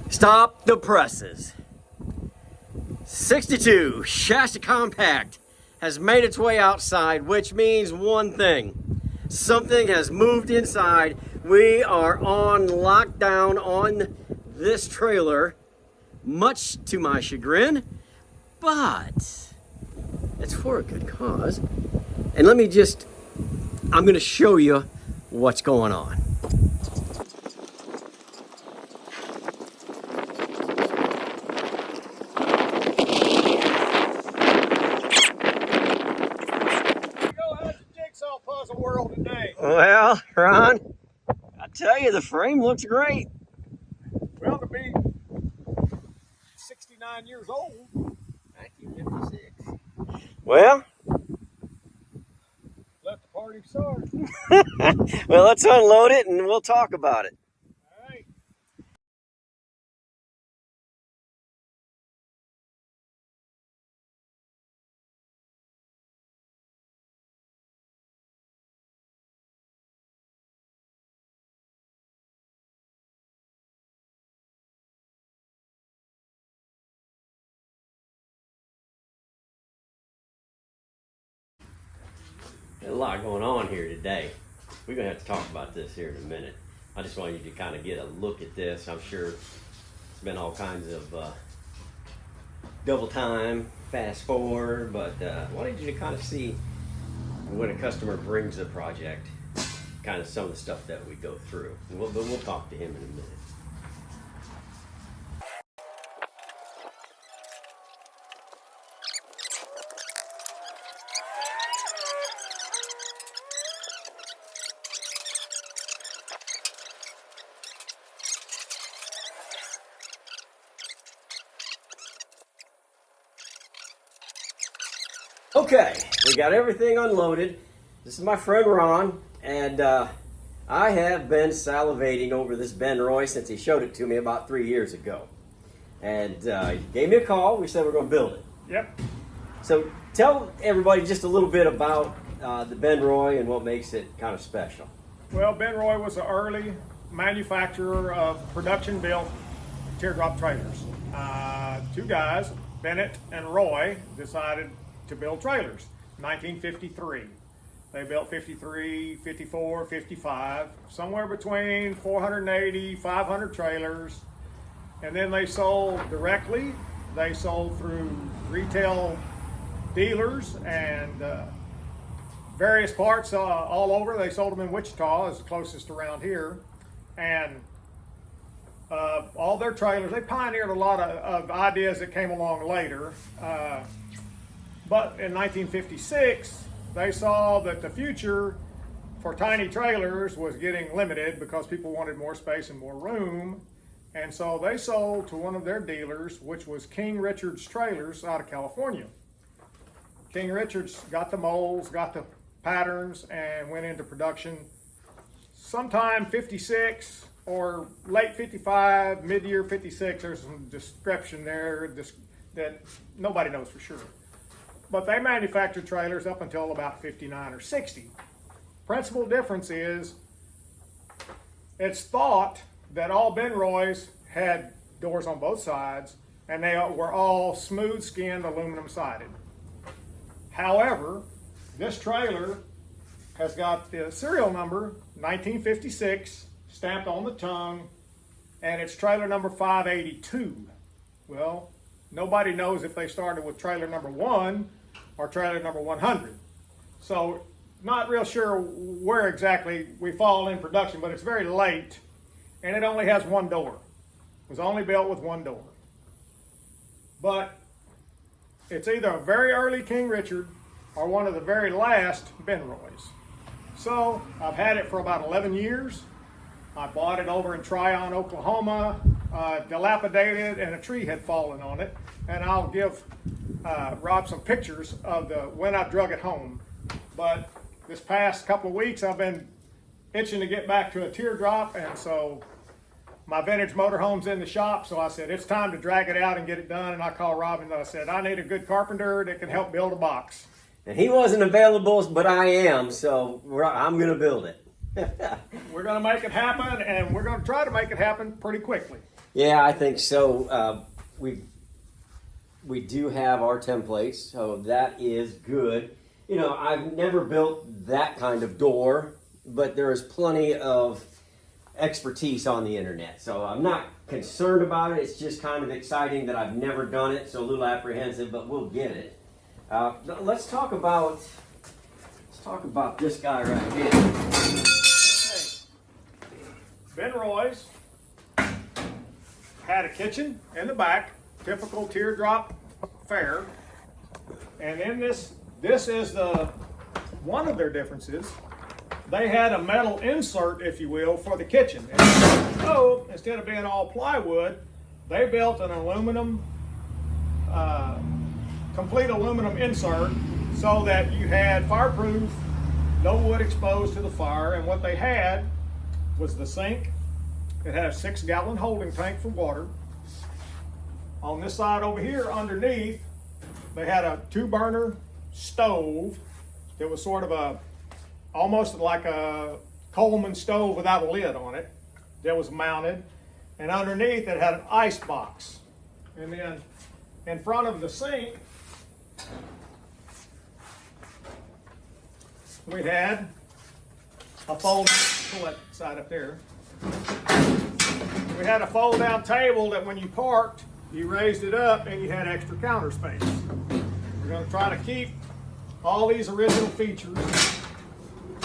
Stop the presses. 62 Shasta Compact has made its way outside, which means one thing. Something has moved inside. We are on lockdown on this trailer, much to my chagrin, but it's for a good cause. And I'm gonna show you what's going on. World today. Well, Ron, I tell you, the frame looks great. Well, to be 69 years old, 1956. Well, Let the party start. well, let's unload it and we'll talk about it. All right. There's a lot going on here today. We're going to have to talk about this here in a minute. I just wanted you to kind of get a look at this. I'm sure it's been all kinds of double time, fast forward, but I wanted you to kind of see when a customer brings a project, kind of some of the stuff that we go through. But we'll talk to him in a minute. Okay, we got everything unloaded. This is my friend Ron, and I have been salivating over this Ben Roy since he showed it to me about 3 years ago. And he gave me a call. We said we're going to build it. Yep. So tell everybody just a little bit about the Ben Roy and what makes it kind of special. Well, Ben Roy was an early manufacturer of production-built teardrop trailers. Two guys, Bennett and Roy, decided to build trailers. 1953. They built 53, 54, 55, somewhere between 480, 500 trailers. And then they sold directly. They sold through retail dealers and various parts all over. They sold them in Wichita, is the closest around here. And all their trailers, they pioneered a lot of ideas that came along later. But in 1956, they saw that the future for tiny trailers was getting limited because people wanted more space and more room. And so they sold to one of their dealers, which was King Richard's Trailers out of California. King Richard's got the molds, got the patterns, and went into production sometime 56 or late 55, mid-year 56. There's some description there that nobody knows for sure. But they manufactured trailers up until about 59 or 60. Principal difference is it's thought that all Ben Roys had doors on both sides and they were all smooth skinned aluminum sided. However, this trailer has got the serial number 1956 stamped on the tongue, and it's trailer number 582. Well, nobody knows if they started with trailer number 1 or trailer number 100. So not real sure where exactly we fall in production, but it's very late, and it only has one door. It was only built with one door. But it's either a very early King Richard or one of the very last Ben Roys. So I've had it for about 11 years. I bought it over in Tryon, Oklahoma, dilapidated, and a tree had fallen on it. And I'll give Rob some pictures of when I drug it home. But this past couple of weeks, I've been itching to get back to a teardrop, and so my vintage motorhome's in the shop, so I said, it's time to drag it out and get it done. And I called Rob and I said, I need a good carpenter that can help build a box. And he wasn't available, but I am, so I'm going to build it. We're going to make it happen, and we're going to try to make it happen pretty quickly. Yeah, I think so. We do have our templates, so that is good. You know, I've never built that kind of door, but there is plenty of expertise on the internet, so I'm not concerned about it. It's just kind of exciting that I've never done it, so a little apprehensive, but we'll get it. Let's talk about this guy right here. Okay. Ben Roy's had a kitchen in the back, typical teardrop fare, and in this is one of their differences. They had a metal insert, if you will, for the kitchen. And so instead of being all plywood, they built an aluminum, complete aluminum insert, so that you had fireproof, no wood exposed to the fire. And what they had was the sink. It had a 6-gallon holding tank for water. On this side over here underneath, they had a 2-burner stove that was sort of almost like a Coleman stove without a lid on it that was mounted. And underneath it had an ice box. And then in front of the sink, we had a pull that side up there. We had a fold-down table that when you parked, you raised it up and you had extra counter space. We're going to try to keep all these original features.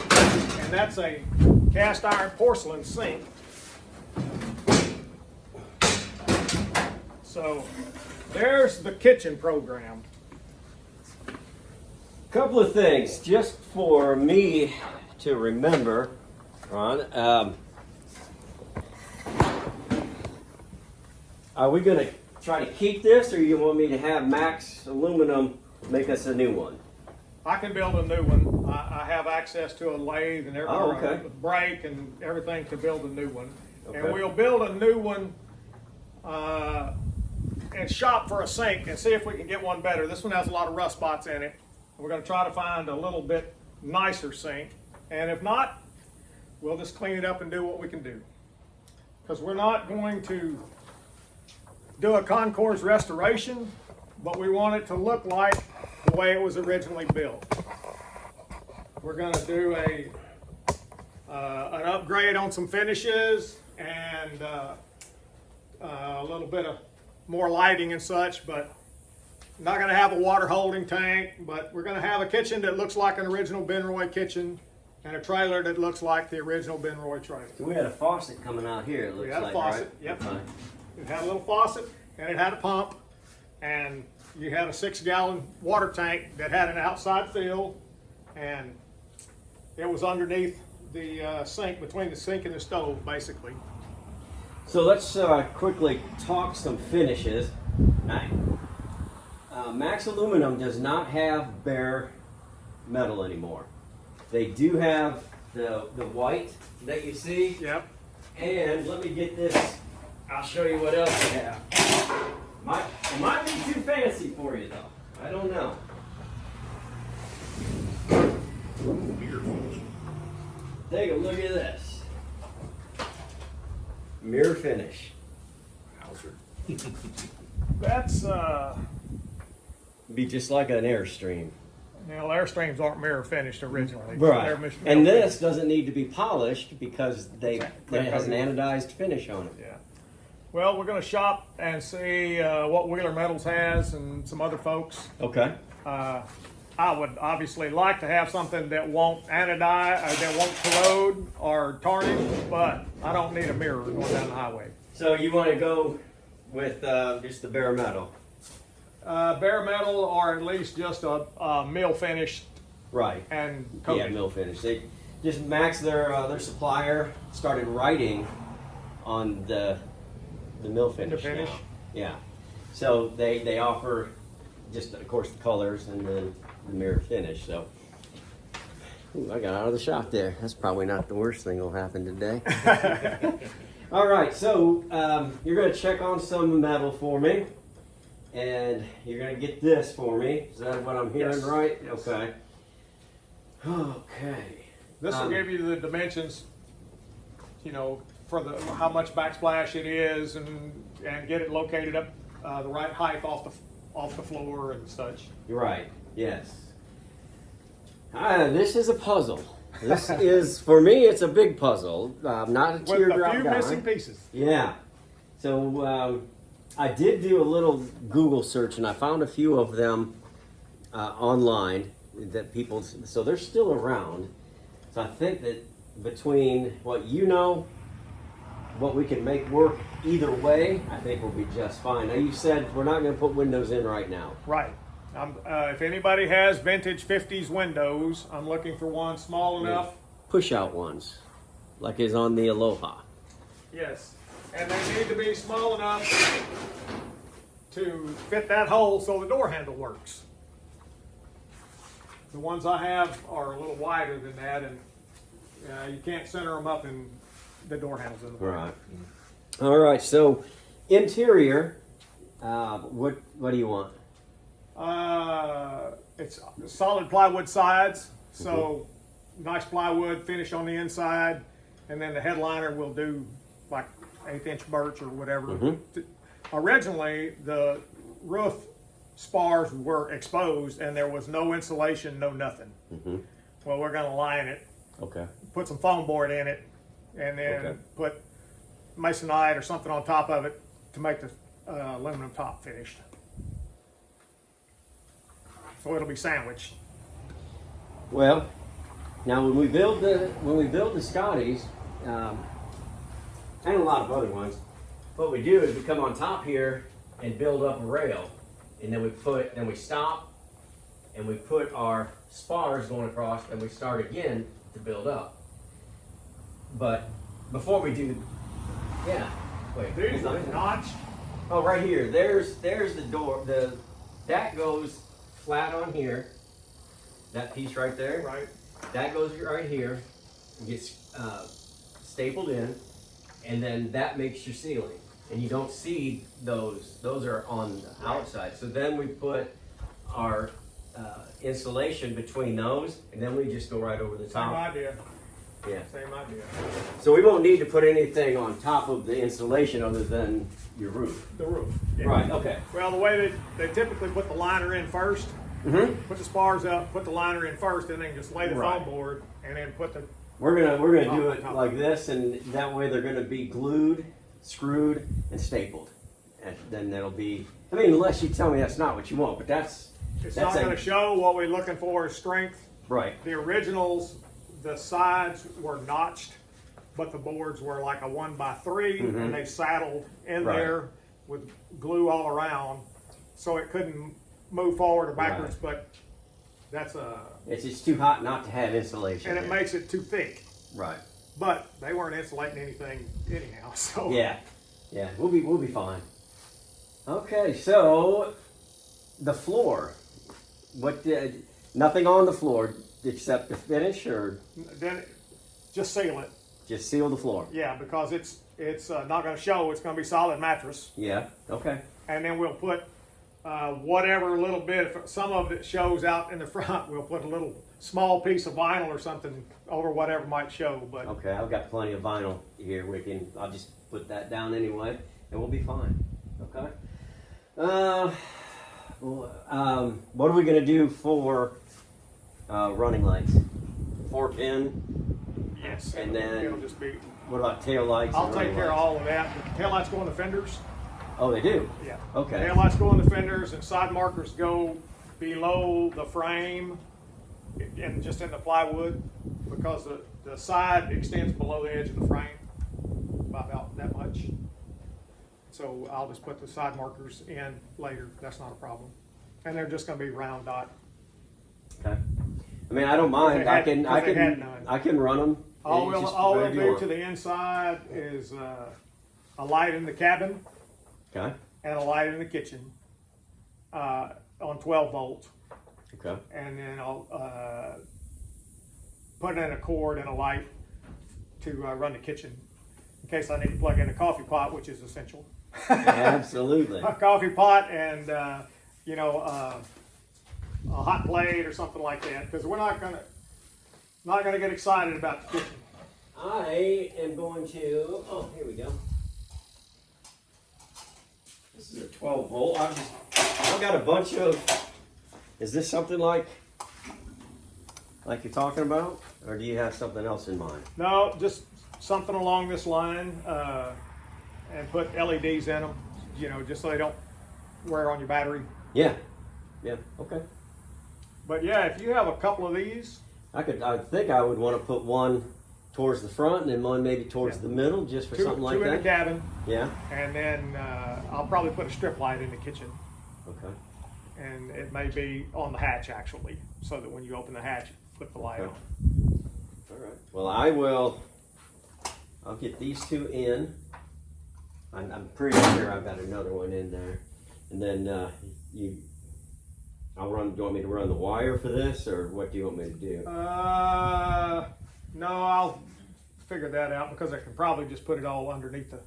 And that's a cast iron porcelain sink. So there's the kitchen program. Couple of things just for me to remember, Ron. Are we going to try to keep this, or you want me to have Max Aluminum make us a new one? I can build a new one. I have access to a lathe and everything, Oh, okay. a brake and everything to build a new one. Okay. And we'll build a new one and shop for a sink and see if we can get one better. This one has a lot of rust spots in it. We're going to try to find a little bit nicer sink. And if not, we'll just clean it up and do what we can do. Because we're not going to do a concourse restoration, but we want it to look like the way it was originally built. We're going to do an upgrade on some finishes and a little bit of more lighting and such, but not going to have a water holding tank. But we're going to have a kitchen that looks like an original Ben Roy kitchen and a trailer that looks like the original Ben Roy trailer. So we had a faucet coming out here, it looks We had like, a faucet, right? yep. Okay. It had a little faucet and it had a pump, and you had a 6-gallon water tank that had an outside fill, and it was underneath the sink, between the sink and the stove, basically. So let's quickly talk some finishes. Max Aluminum does not have bare metal anymore. They do have the white that you see. Yep. And let me get this. I'll show you what else they have. It might be too fancy for you though. I don't know. Take a look at this. Mirror finish. That's Be just like an Airstream. Airstreams aren't mirror finished originally. Right. They're And this doesn't need to be polished because it has an Exactly. anodized finish on it. Yeah. Well, we're going to shop and see what Wheeler Metals has and some other folks. Okay. I would obviously like to have something that won't anodize, or that won't corrode or tarnish, but I don't need a mirror going down the highway. So you want to go with just the bare metal? Bare metal, or at least just a mill finished Right. and Yeah, coated. mill finish. They just Max, their supplier, started writing on the mill finish. The finish? Now. Yeah. So they offer just, of course, the colors and then the mirror finish. So ooh, I got out of the shop there. That's probably not the worst thing that'll happen today. All right. So you're going to check on some metal for me. And you're going to get this for me. Is that what I'm hearing Yes. right? Yes. Okay. Okay. This will give you the dimensions, for how much backsplash it is, and get it located up the right height off the floor and such. You're right. Yes. This is a puzzle. This is, for me, it's a big puzzle. Not a With teardrop a few guy. missing pieces. Yeah. So I did do a little Google search, and I found a few of them online that people. So they're still around. So I think that between what what we can make work either way, I think we'll be just fine. Now you said we're not going to put windows in right now. Right. If anybody has vintage 50s windows, I'm looking for one small enough. Push out ones, like is on the Aloha. Yes. And they need to be small enough to fit that hole so the door handle works. The ones I have are a little wider than that, and you can't center them up in the door handles in the way. Right. All right. So interior, what do you want? It's solid plywood sides, so nice plywood finish on the inside, and then the headliner will do like 1/8 birch or whatever. Originally, the roof spars were exposed, and there was no insulation, no nothing. Well, we're going to line it, Okay. put some foam board in it, and then put masonite or something on top of it to make the aluminum top finished. So it'll be sandwiched. Well, now when we build the Scotties, and a lot of other ones, what we do is we come on top here and build up a rail, and then we stop, and we put our spars going across, and we start again to build up. But before we do, wait, These are notched. oh, right here. There's the door. That goes flat on here. That piece right there. Right. That goes right here, and gets stapled in, and then that makes your ceiling. And you don't see those. Those are on the outside. So then we put our insulation between those, and then we just go right over the Same top. idea. Yeah. Same idea. So we won't need to put anything on top of the insulation other than your roof. The roof. Yeah. Right. Okay. Well, the way they typically put the liner in first, put the spars up, put the liner in first, and then just lay the Right. foam board, and then put the. We're gonna do Top, it top. like this, and that way they're gonna be glued, screwed, and stapled. And then that'll be. I mean, unless you tell me that's not what you want, but that's It's not going to show. What we're looking for is strength. right. The originals, the sides were notched, but the boards were like a 1x3, and they saddled in Right. there with glue all around, so it couldn't move forward or backwards. Right. But that's It's just too hot not to have insulation. and it there. makes it too thick. right. But they weren't insulating anything anyhow. So Yeah. We'll be fine. Okay, so the floor. What? Nothing on the floor except the finish, or then just seal it. just seal the floor. Yeah, because it's not going to show. It's going to be solid mattress, Yeah. Okay. and then we'll put whatever little bit. If some of it shows out in the front, we'll put a little small piece of vinyl or something over whatever might show. But Okay, I've got plenty of vinyl here. I'll just put that down anyway, and we'll be fine. Okay. What are we gonna do for running lights? 4-pin. yes, And then- it'll just be. What about tail lights? I'll and take running care of lights? all of that. The taillights go in the fenders. Oh, they do. Yeah. Okay. Taillights go in the fenders, and side markers go below the frame, and just in the plywood, because the side extends below the edge of the frame by about that much. So I'll just put the side markers in later. That's not a problem, and they're just going to be round dot. Okay. I mean, I don't mind. they I had- can. if I they had can. none. I can run them. All we'll whatever you do want. to the inside is a light in the cabin Okay. and a light in the kitchen on 12 volts. Okay. And then I'll put in a cord and a light to run the kitchen in case I need to plug in a coffee pot, which is essential. Absolutely. A coffee pot and a hot plate or something like that, because we're not gonna. Not going to get excited about the kitchen. I am going to, oh, here we go. This is a 12 volt. I've got a bunch of, is this something like you're talking about? Or do you have something else in mind? No, just something along this line, and put LEDs in them, you know, just so they don't wear on your battery. Yeah, yeah, okay. But yeah, if you have a couple of these, I think I would want to put one towards the front and then one maybe towards the middle, just for something like two in that. the cabin, Yeah. and then I'll probably put a strip light in the kitchen, Okay. and it may be on the hatch actually, so that when you open the hatch, you flip the light Okay. on. All right. Well, I'll get these two in. I'm pretty sure I've got another one in there, and then I'll run. Do you want me to run the wire for this, or what do you want me to do? No, I'll figure that out because I can probably just put it all underneath the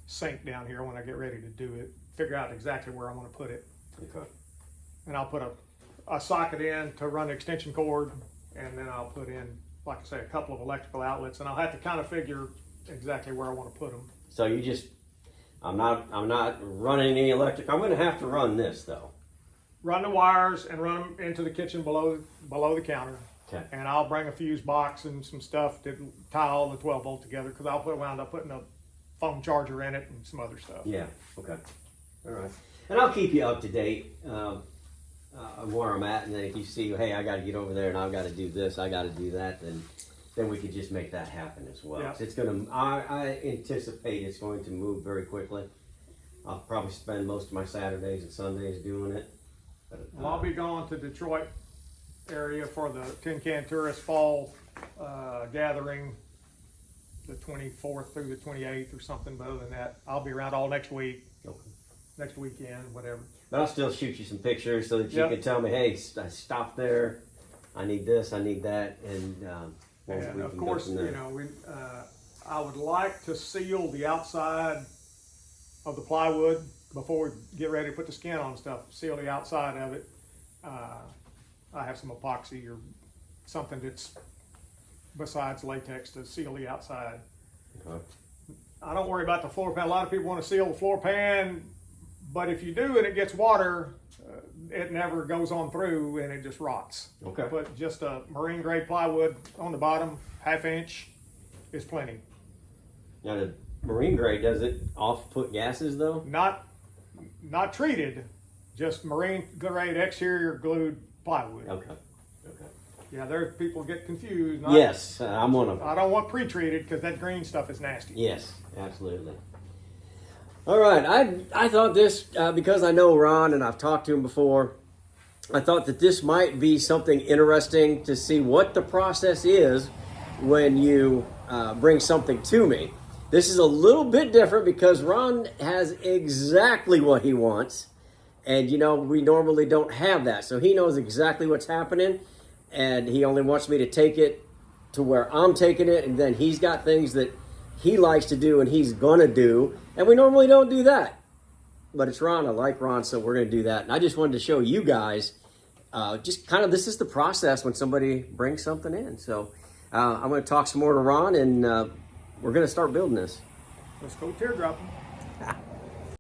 sink down here when I get ready to do it. Figure out exactly where I want to put it. Okay. And I'll put a socket in to run the extension cord, and then I'll put in, like I say, a couple of electrical outlets, and I'll have to kind of figure exactly where I want to put them. So I'm not running any electric. I'm going to have to run this though. Run the wires and run them into the kitchen below the counter. Okay. And I'll bring a fuse box and some stuff to tie all the 12 volt together, because I'll wound up putting a phone charger in it and some other stuff. Yeah. Okay. All right. And I'll keep you up to date on where I'm at, and then if you see, hey, I got to get over there and I've got to do this, I got to do that, then we could just make that happen as well. Yeah. It's gonna. I anticipate it's going to move very quickly. I'll probably spend most of my Saturdays and Sundays doing it. But, Well, I'll be going to Detroit area for the Tin Can Tourist Fall gathering, the 24th through the 28th or something. But other than that, I'll be around all next week, Okay. next weekend, whatever. But I'll still shoot you some pictures so that you Yep. can tell me, hey, stop there. I need this. I need that, and we And can of go course, from there. you know, I would like to seal the outside of the plywood before we get ready to put the skin on stuff. Seal the outside of it. I have some epoxy or something that's besides latex to seal the outside. Okay. I don't worry about the floor pan. A lot of people want to seal the floor pan, but if you do and it gets water, it never goes on through and it just rots. Okay. But just a marine grade plywood on the bottom, 1/2 inch, is plenty. Now the marine grade, does it off-put gases though? Not treated, just marine grade exterior glued plywood. Okay. Okay. Yeah, there's people get confused. Yes, I'm one of them. I don't want pre-treated because that green stuff is nasty. Yes, absolutely. All right, I thought this, because I know Ron and I've talked to him before, I thought that this might be something interesting to see what the process is when you bring something to me. This is a little bit different because Ron has exactly what he wants. And, you know, we normally don't have that. So he knows exactly what's happening. And he only wants me to take it to where I'm taking it. And then he's got things that he likes to do and he's going to do. And we normally don't do that. But it's Ron. I like Ron, so we're going to do that. And I just wanted to show you guys just kind of this is the process when somebody brings something in. So I'm going to talk some more to Ron, and we're going to start building this. Let's go teardropping.